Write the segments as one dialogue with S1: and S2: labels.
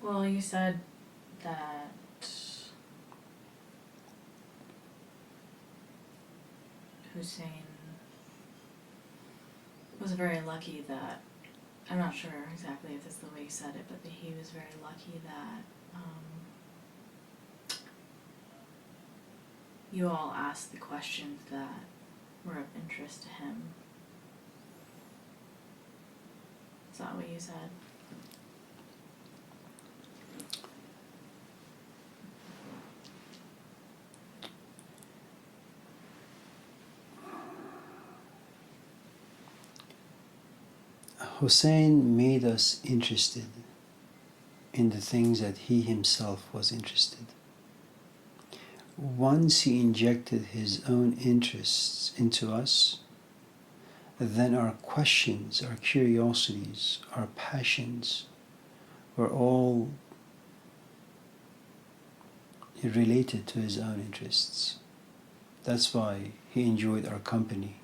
S1: Well, you said that Hussein was very lucky that, I'm not sure exactly if that's the way you said it, but that he was very lucky that you all asked the questions that were of interest to him. Is that what you said?
S2: Hussein made us interested in the things that he himself was interested. Once he injected his own interests into us, then our questions, our curiosities, our passions were all related to his own interests. That's why he enjoyed our company.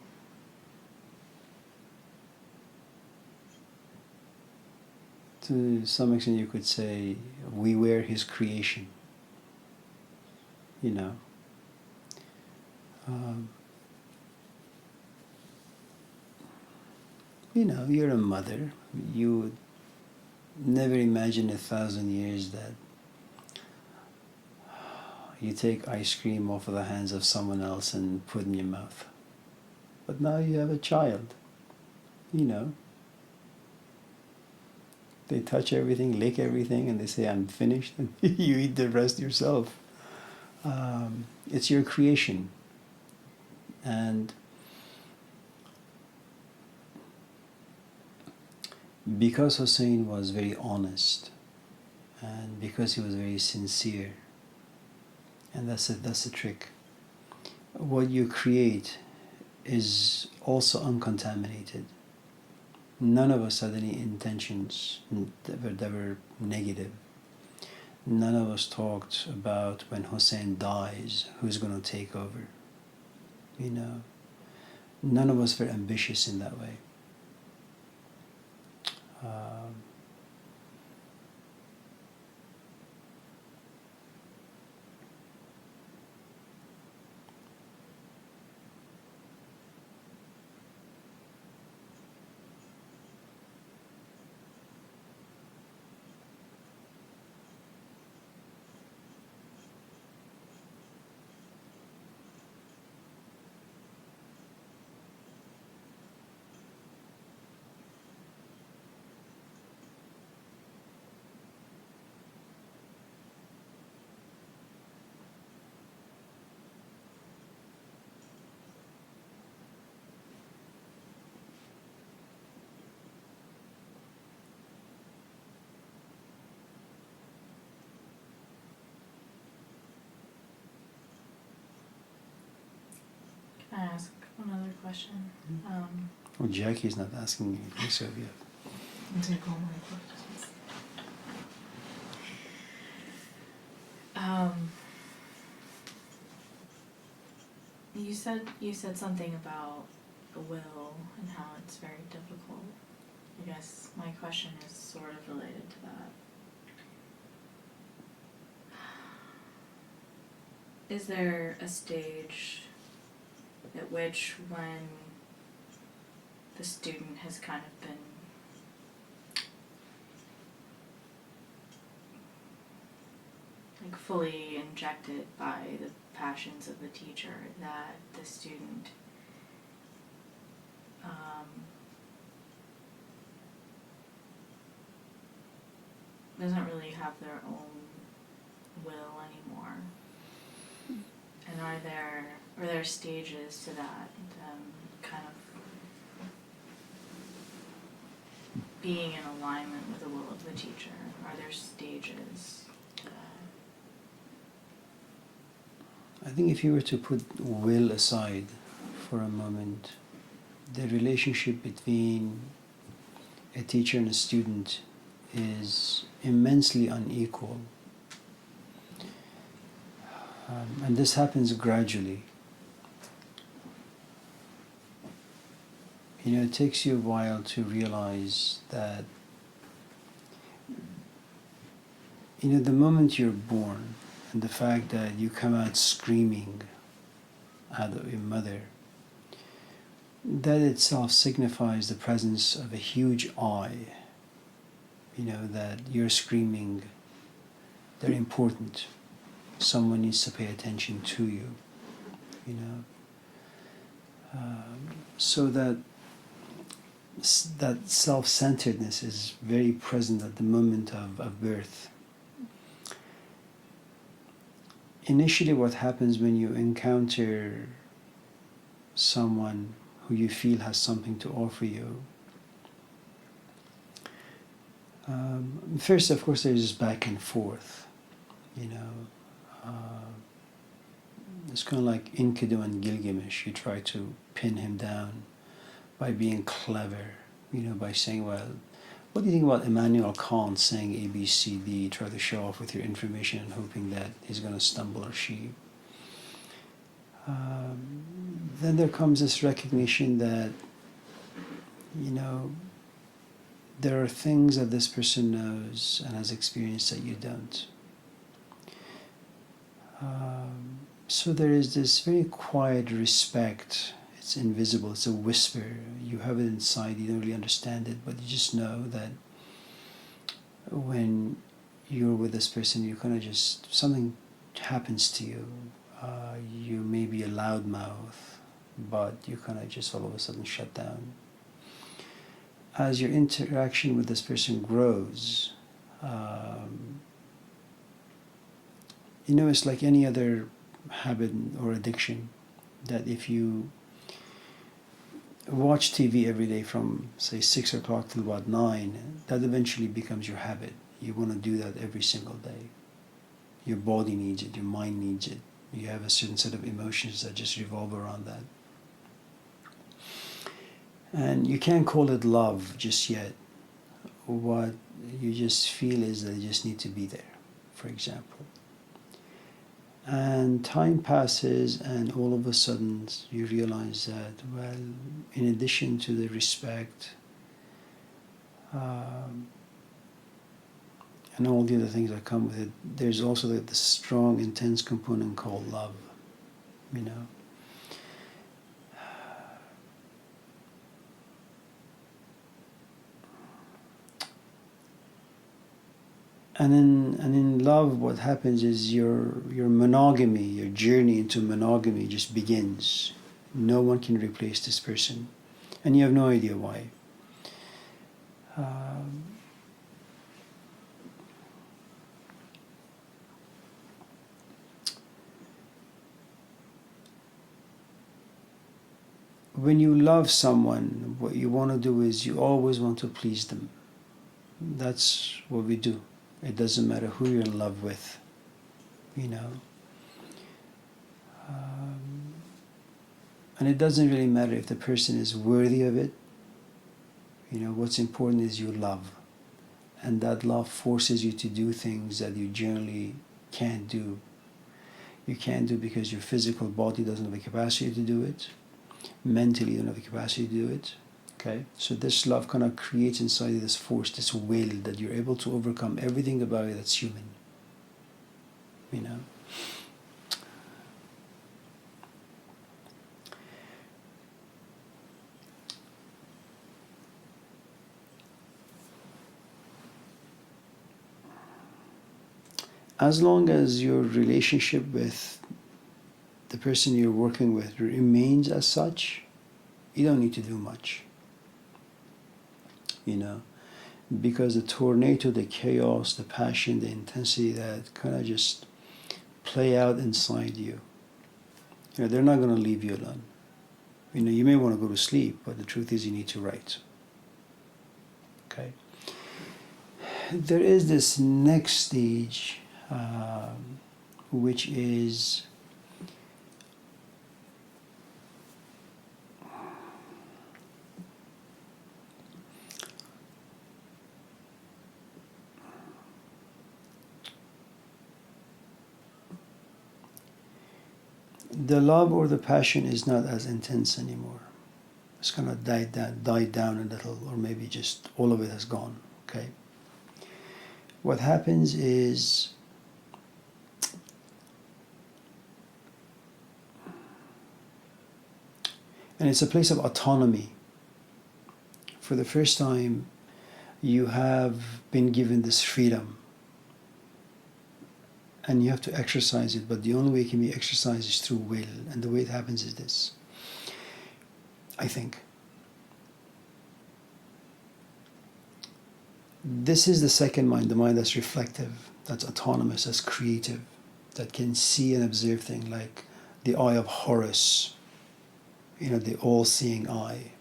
S2: To some extent, you could say we were his creation. You know. You're a mother. You would never imagine 1,000 years that you take ice cream off of the hands of someone else and put in your mouth. But now you have a child. They touch everything, lick everything, and they say, I'm finished, and you eat the rest yourself. It's your creation. And because Hussein was very honest, and because he was very sincere, and that's the trick. What you create is also uncontaminated. None of us had any intentions that were negative. None of us talked about when Hussein dies, who's going to take over. None of us were ambitious in that way.
S1: Can I ask one other question?
S2: Well, Jackie's not asking anything, so yeah.
S1: I'll take all my questions. You said something about the will and how it's very difficult. I guess my question is sort of related to that. Is there a stage at which, when the student has kind of been like fully injected by the passions of the teacher, that the student doesn't really have their own will anymore? And are there stages to that, kind of being in alignment with the will of the teacher? Are there stages to that?
S2: I think if you were to put will aside for a moment, the relationship between a teacher and a student is immensely unequal. And this happens gradually. It takes you a while to realize that the moment you're born, and the fact that you come out screaming out of your mother, that itself signifies the presence of a huge I, that you're screaming, they're important. Someone needs to pay attention to you, so that self-centeredness is very present at the moment of birth. Initially, what happens when you encounter someone who you feel has something to offer you, first, of course, there's this back and forth, it's kind of like Enkidu and Gilgamesh. You try to pin him down by being clever, by saying, well, what do you think about Immanuel Kant saying A, B, C, D? Try to show off with your information and hoping that he's going to stumble or she. Then there comes this recognition that, there are things that this person knows and has experienced that you don't. So there is this very quiet respect. It's invisible, it's a whisper. You have it inside, you don't really understand it, but you just know that when you're with this person, you kind of just, something happens to you. You may be a loudmouth, but you kind of just all of a sudden shut down. As your interaction with this person grows, it's like any other habit or addiction, that if you watch TV every day from, say, 6 o'clock till about 9, that eventually becomes your habit. You want to do that every single day. Your body needs it, your mind needs it. You have a certain set of emotions that just revolve around that. And you can't call it love just yet. What you just feel is that you just need to be there, for example. And time passes, and all of a sudden you realize that, well, in addition to the respect and all the other things that come with it, there's also the strong, intense component called love, And in love, what happens is your monogamy, your journey into monogamy just begins. No one can replace this person, and you have no idea why. When you love someone, what you want to do is you always want to please them. That's what we do. It doesn't matter who you're in love with, and it doesn't really matter if the person is worthy of it. What's important is you love, and that love forces you to do things that you generally can't do. You can't do because your physical body doesn't have the capacity to do it. Mentally, you don't have the capacity to do it. Okay, so this love kind of creates inside you this force, this will, that you're able to overcome everything about you that's human. As long as your relationship with the person you're working with remains as such, you don't need to do much. Because the tornado, the chaos, the passion, the intensity that kind of just play out inside you, they're not going to leave you alone. You may want to go to sleep, but the truth is you need to write. Okay. There is this next stage, which is the love or the passion is not as intense anymore. It's kind of died down a little, or maybe just all of it has gone. Okay. what happens is and it's a place of autonomy. For the first time, you have been given this freedom and you have to exercise it, but the only way it can be exercised is through will, and the way it happens is this, I think. This is the second mind, the mind that's reflective, that's autonomous, that's creative, that can see and observe things like the eye of Horus, the all-seeing eye.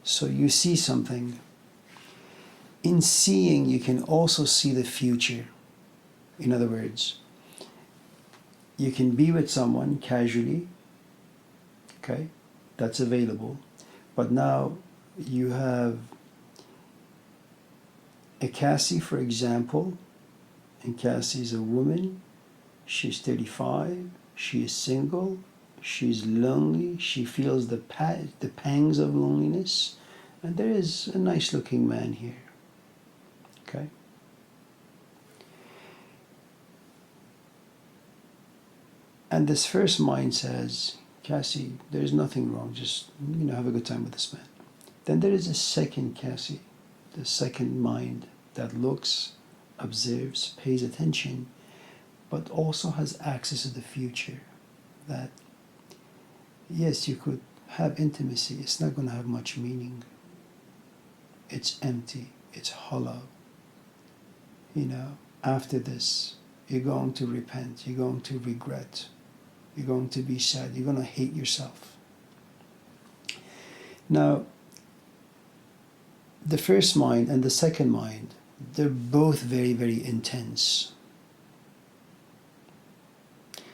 S2: So you see something. In seeing, you can also see the future. In other words, you can be with someone casually, okay, that's available, but now you have a Cassie, for example, and Cassie is a woman, she's 35, she is single, she's lonely, she feels the pangs of loneliness, and there is a nice looking man here, okay? And this first mind says, Cassie, there's nothing wrong, just have a good time with this man. Then there is a second Cassie, the second mind that looks, observes, pays attention, but also has access to the future. That, yes, you could have intimacy, it's not going to have much meaning. It's empty, it's hollow. After this, you're going to repent, you're going to regret, you're going to be sad, you're going to hate yourself. Now, the first mind and the second mind, they're both very, very intense.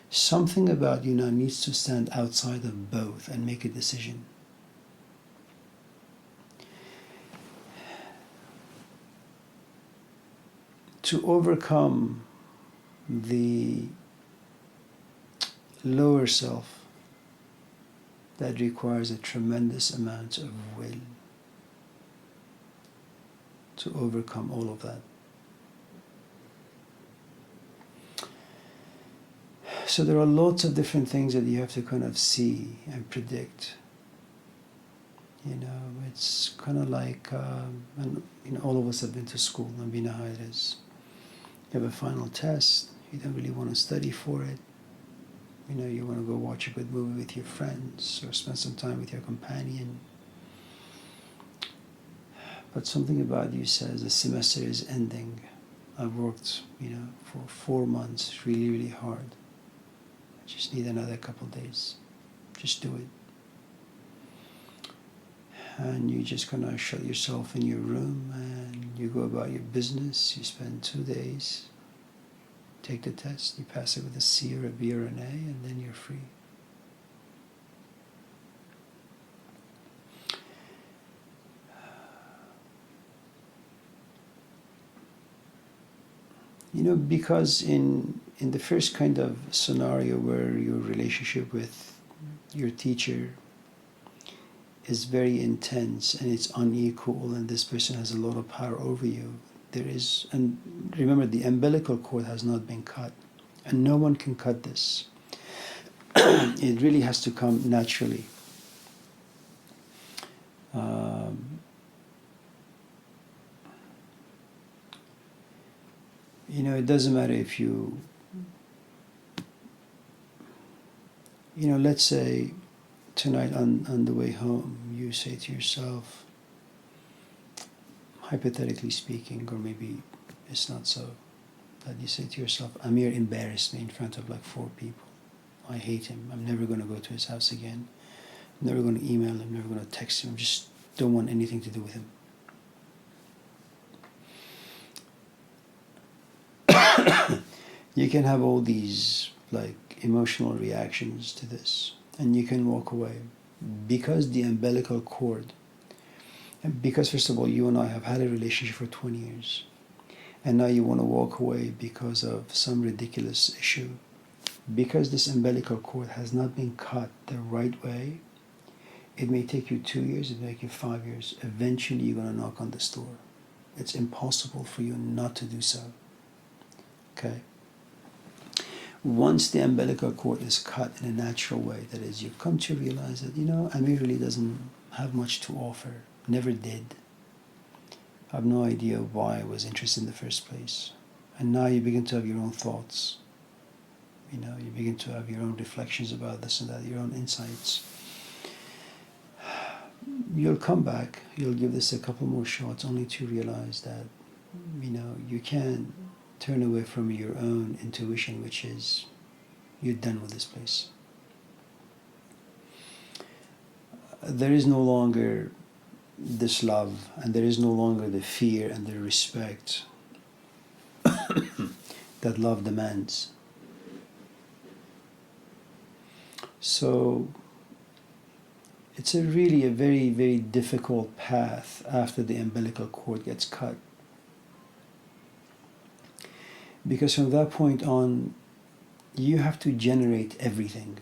S2: Something about you now needs to stand outside of both and make a decision. To overcome the lower self, that requires a tremendous amount of will to overcome all of that. So there are lots of different things that you have to kind of see and predict. It's kind of like, all of us have been to school and we know how it is. You have a final test, you don't really want to study for it. You want to go watch a good movie with your friends or spend some time with your companion. But something about you says the semester is ending. I've worked, for 4 months really, really hard. I just need another couple days. Just do it. And you just kind of shut yourself in your room and you go about your business. You spend 2 days, take the test, you pass it with a C or a B or an A, and then you're free. Because in the first kind of scenario where your relationship with your teacher is very intense and it's unequal and this person has a lot of power over you, and remember, the umbilical cord has not been cut and no one can cut this. It really has to come naturally. It doesn't matter if let's say tonight on the way home, you say to yourself, hypothetically speaking, or maybe it's not so, that you say to yourself, Amir embarrassed me in front of like 4 people. I hate him. I'm never going to go to his house again. I'm never going to email him, never going to text him. I just don't want anything to do with him. You can have all these like emotional reactions to this, and you can walk away because the umbilical cord, and because first of all you and I have had a relationship for 20 years, and now you want to walk away because of some ridiculous issue, because this umbilical cord has not been cut the right way. It may take you 2 years, it may take you 5 years. Eventually you're going to knock on this door. It's impossible for you not to do so. Okay? Once the umbilical cord is cut in a natural way, that is, you've come to realize that, Amir really doesn't have much to offer, never did. I have no idea why I was interested in the first place. And now you begin to have your own thoughts. You begin to have your own reflections about this and that, your own insights. You'll come back, you'll give this a couple more shots only to realize that, you can't turn away from your own intuition, which is, you're done with this place. There is no longer this love, and there is no longer the fear and the respect that love demands. So it's really a very, very difficult path after the umbilical cord gets cut. Because from that point on, you have to generate everything.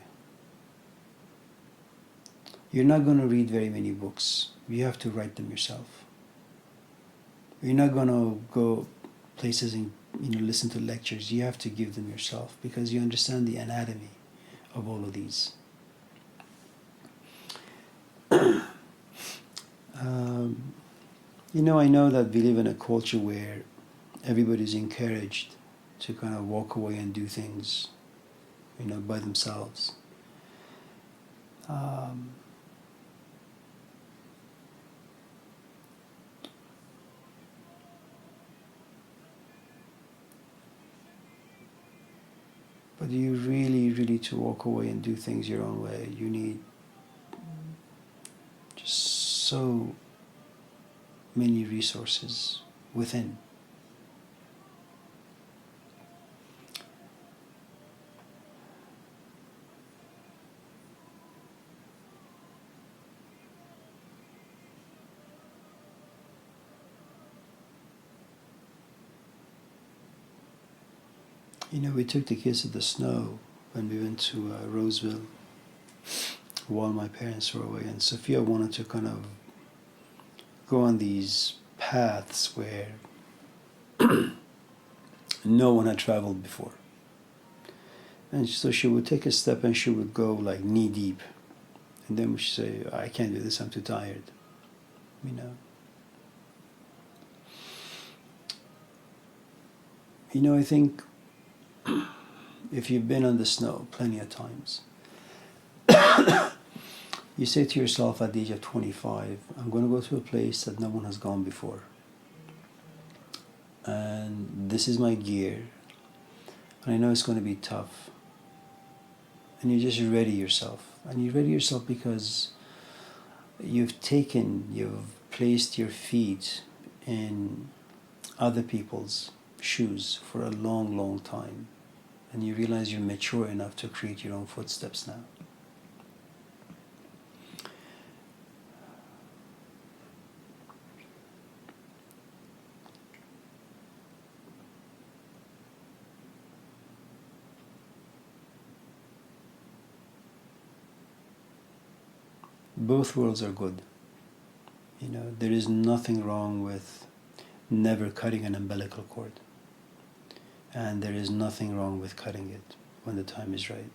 S2: You're not going to read very many books. You have to write them yourself. You're not going to go places and listen to lectures. You have to give them yourself because you understand the anatomy of all of these. I know that we live in a culture where everybody's encouraged to kind of walk away and do things, by themselves. But you really, really to walk away and do things your own way, you need just so many resources within. We took the kids to the snow when we went to Roseville while my parents were away, and Sophia wanted to kind of go on these paths where no one had traveled before. And so she would take a step and she would go like knee deep. And then she'd say, I can't do this, I'm too tired. I think if you've been on the snow plenty of times, you say to yourself at the age of 25, I'm going to go to a place that no one has gone before. And this is my gear. And I know it's going to be tough. And you just ready yourself. And you ready yourself because you've placed your feet in other people's shoes for a long, long time. And you realize you're mature enough to create your own footsteps now. Both worlds are good. There is nothing wrong with never cutting an umbilical cord. And there is nothing wrong with cutting it when the time is right.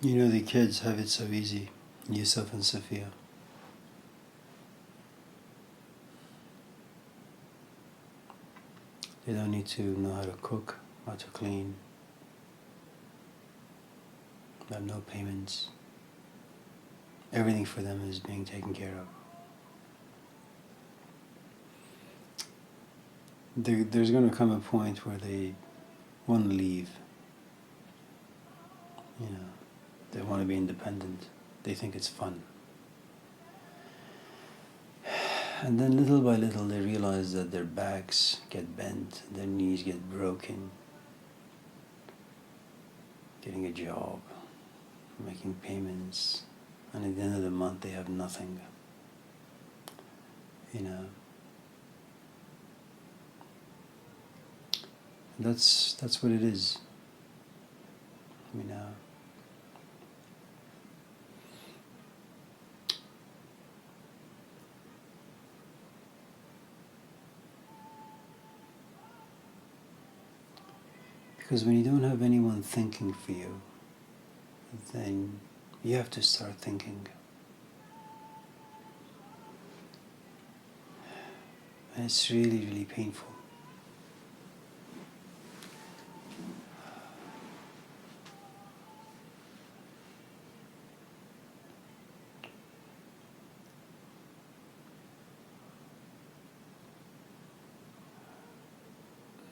S2: You know, the kids have it so easy, Yusuf and Sophia. They don't need to know how to cook, how to clean. They have no payments. Everything for them is being taken care of. There's going to come a point where they want to leave. You know, they want to be independent. They think it's fun. And then little by little they realize that their backs get bent, their knees get broken. Getting a job, making payments, and at the end of the month they have nothing. You know. That's what it is. You know. Because when you don't have anyone thinking for you, then you have to start thinking. And it's really, really painful.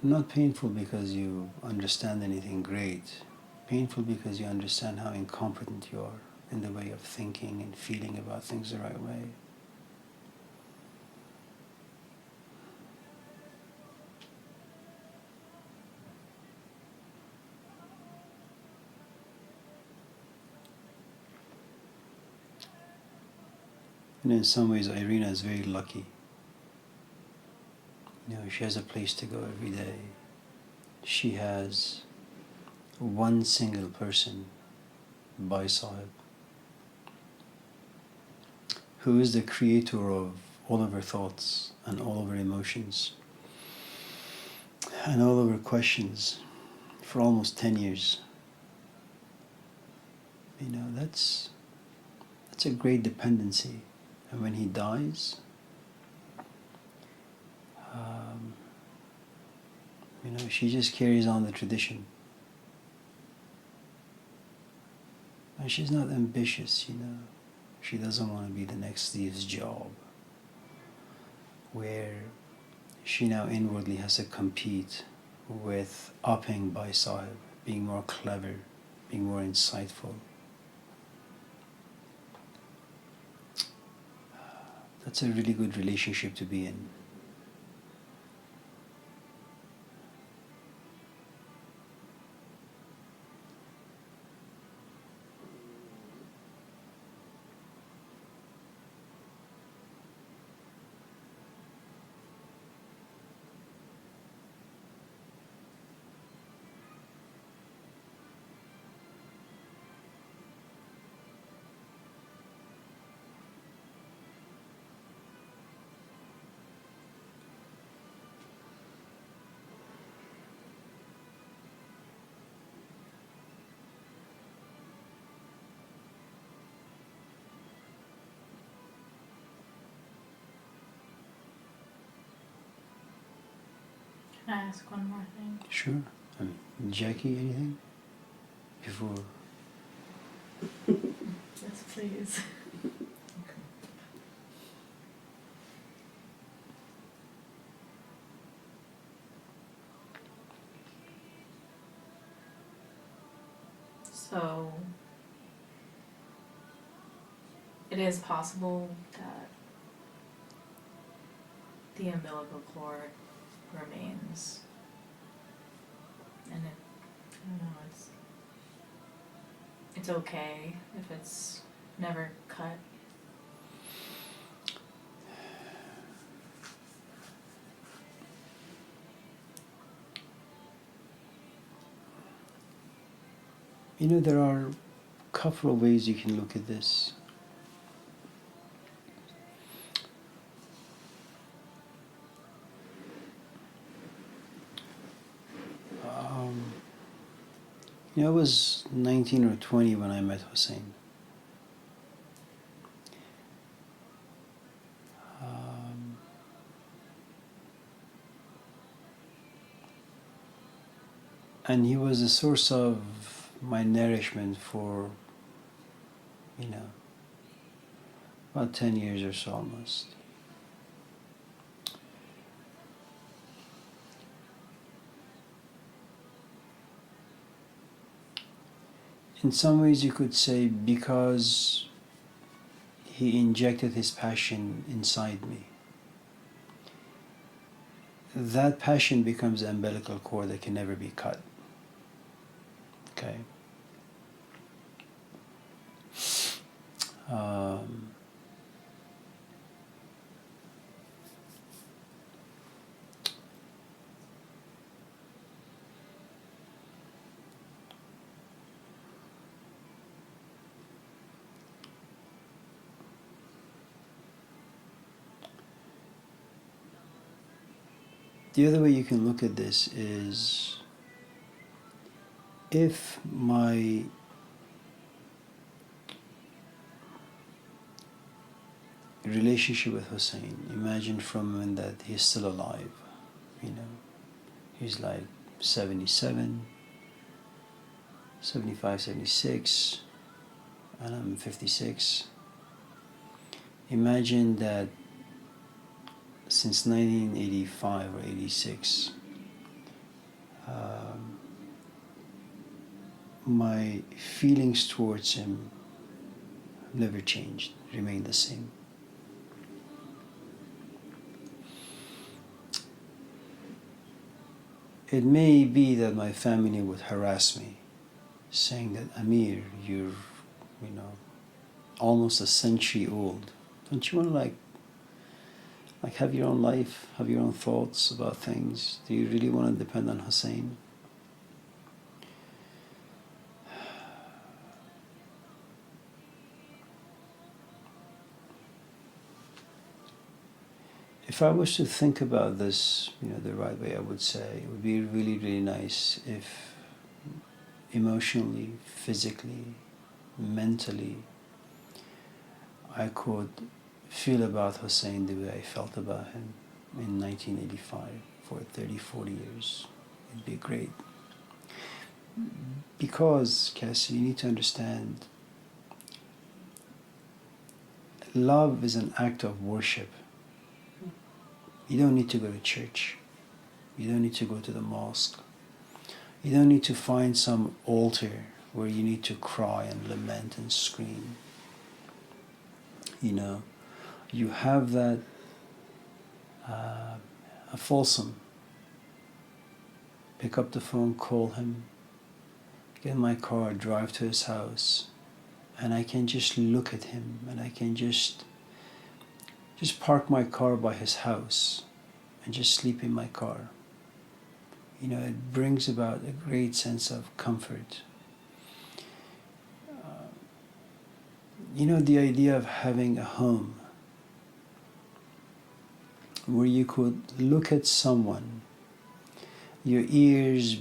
S2: Not painful because you understand anything great. Painful because you understand how incompetent you are in the way of thinking and feeling about things the right way. And in some ways, Irina is very lucky. You know, she has a place to go every day. She has one single person, Bai Sahib, who is the creator of all of her thoughts and all of her emotions and all of her questions for almost 10 years. You know, that's a great dependency. And when he dies, you know, she just carries on the tradition. And she's not ambitious, you know. She doesn't want to be the next Steve's job, where she now inwardly has to compete with upping by Sahib, being more clever, being more insightful. That's a really good relationship to be in.
S1: Can I ask one more thing?
S2: Sure. Jackie, anything? Before?
S1: Yes, please. So, it is possible that the umbilical cord remains, and I don't know, it's okay if it's never cut.
S2: You know, there are a couple of ways you can look at this. I was 19 or 20 when I met Hussein. And he was a source of my nourishment for, about 10 years or so almost. In some ways, you could say because he injected his passion inside me, that passion becomes an umbilical cord that can never be cut. Okay. The other way you can look at this is if my relationship with Hussein, imagine from when that he's still alive, he's like 77, 75, 76, and I'm 56. Imagine that since 1985 or 86, my feelings towards him have never changed, remain the same. It may be that my family would harass me, saying that, Amir, you're, almost a century old. Don't you want to like have your own life, have your own thoughts about things? Do you really want to depend on Hussein? If I was to think about this, the right way, I would say it would be really, really nice if emotionally, physically, mentally, I could feel about Hussein the way I felt about him in 1985 for 30, 40 years. It'd be great. Because, Cassie, you need to understand, love is an act of worship. You don't need to go to church. You don't need to go to the mosque. You don't need to find some altar where you need to cry and lament and scream. You have that a Folsom. Pick up the phone, call him, get in my car, drive to his house, and I can just look at him, and I can just park my car by his house and just sleep in my car. It brings about a great sense of comfort. The idea of having a home where you could look at someone, your ears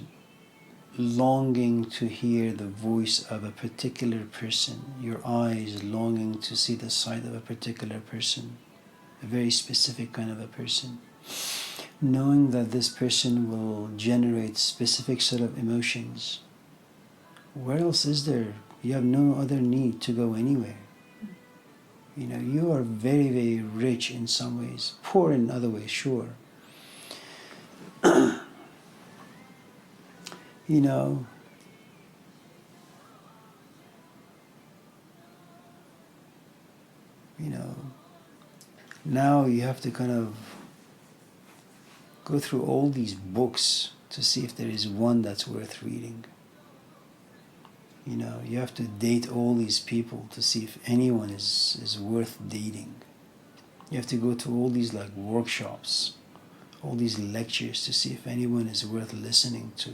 S2: longing to hear the voice of a particular person, your eyes longing to see the sight of a particular person, a very specific kind of a person, knowing that this person will generate specific set of emotions. Where else is there? You have no other need to go anywhere. You are very, very rich in some ways, poor in other ways, sure. Now you have to kind of go through all these books to see if there is one that's worth reading. You have to date all these people to see if anyone is worth dating. You have to go to all these workshops, all these lectures to see if anyone is worth listening to.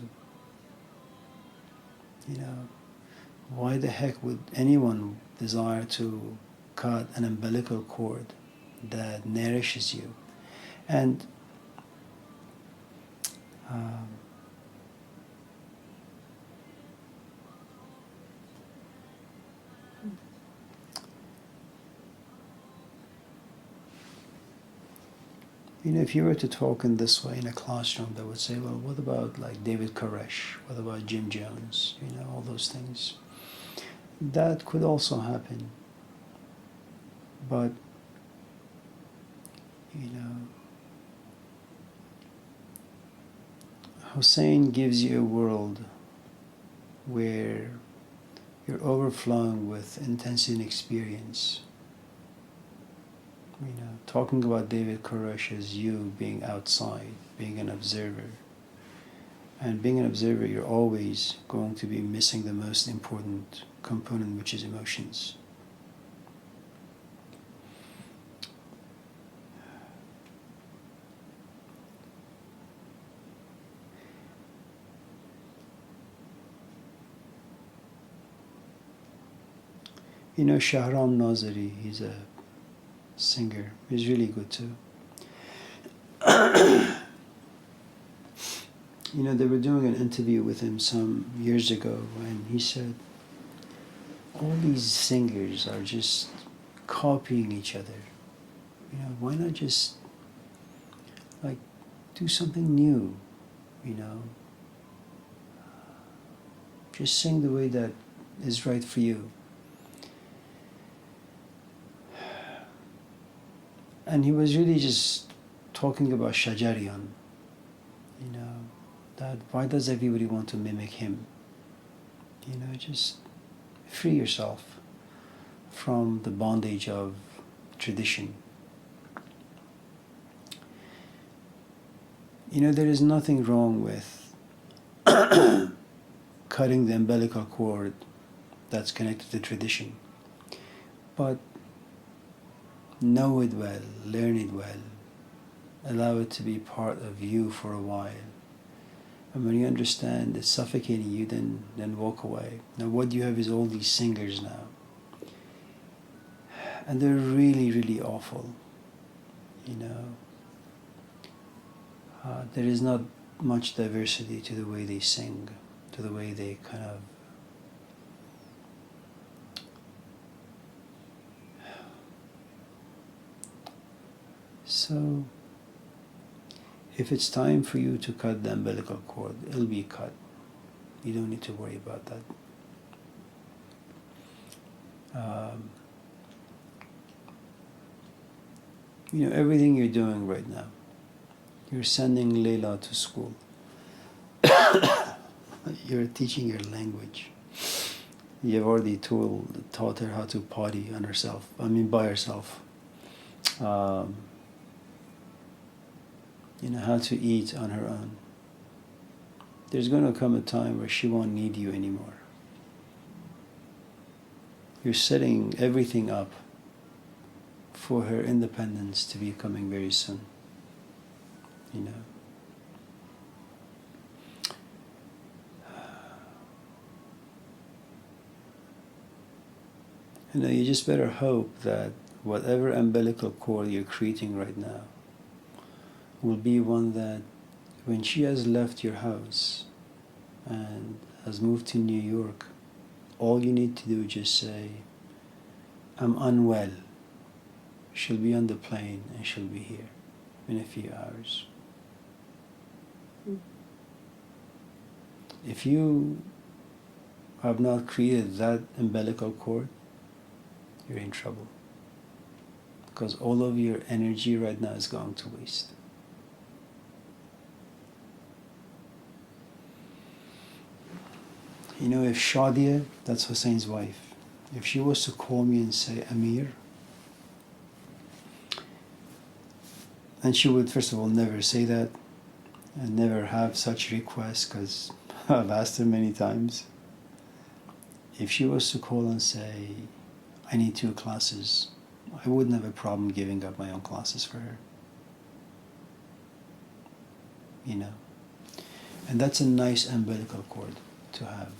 S2: Why the heck would anyone desire to cut an umbilical cord that nourishes you? And If you were to talk in this way in a classroom, they would say, well, what about like David Koresh? What about Jim Jones? All those things. That could also happen. But, Hussein gives you a world where you're overflowing with intensity and experience. Talking about David Koresh as you being outside, being an observer. And being an observer, you're always going to be missing the most important component, which is emotions. Shahram Nazari, he's a singer. He's really good too. They were doing an interview with him some years ago, and he said, all these singers are just copying each other. Why not just, do something new, Just sing the way that is right for you. And he was really just talking about Shajarian, that why does everybody want to mimic him? Just free yourself from the bondage of tradition. There is nothing wrong with cutting the umbilical cord that's connected to tradition. But know it well, learn it well, allow it to be part of you for a while. And when you understand it's suffocating you, then walk away. Now what you have is all these singers now. And they're really, really awful. There is not much diversity to the way they sing, to the way they kind of So, if it's time for you to cut the umbilical cord, it'll be cut. You don't need to worry about that. Everything you're doing right now, you're sending Layla to school. You're teaching her language. You've already taught her how to potty by herself. How to eat on her own. There's going to come a time where she won't need you anymore. You're setting everything up for her independence to be coming very soon. You just better hope that whatever umbilical cord you're creating right now will be one that when she has left your house and has moved to New York, all you need to do is just say, I'm unwell. She'll be on the plane and she'll be here in a few hours. If you have not created that umbilical cord, you're in trouble. Because all of your energy right now is going to waste. If Shadia, that's Hussein's wife, if she was to call me and say, Amir, and she would, first of all, never say that and never have such requests, because I've asked her many times. If she was to call and say, I need 2 classes, I wouldn't have a problem giving up my own classes for her. And that's a nice umbilical cord to have.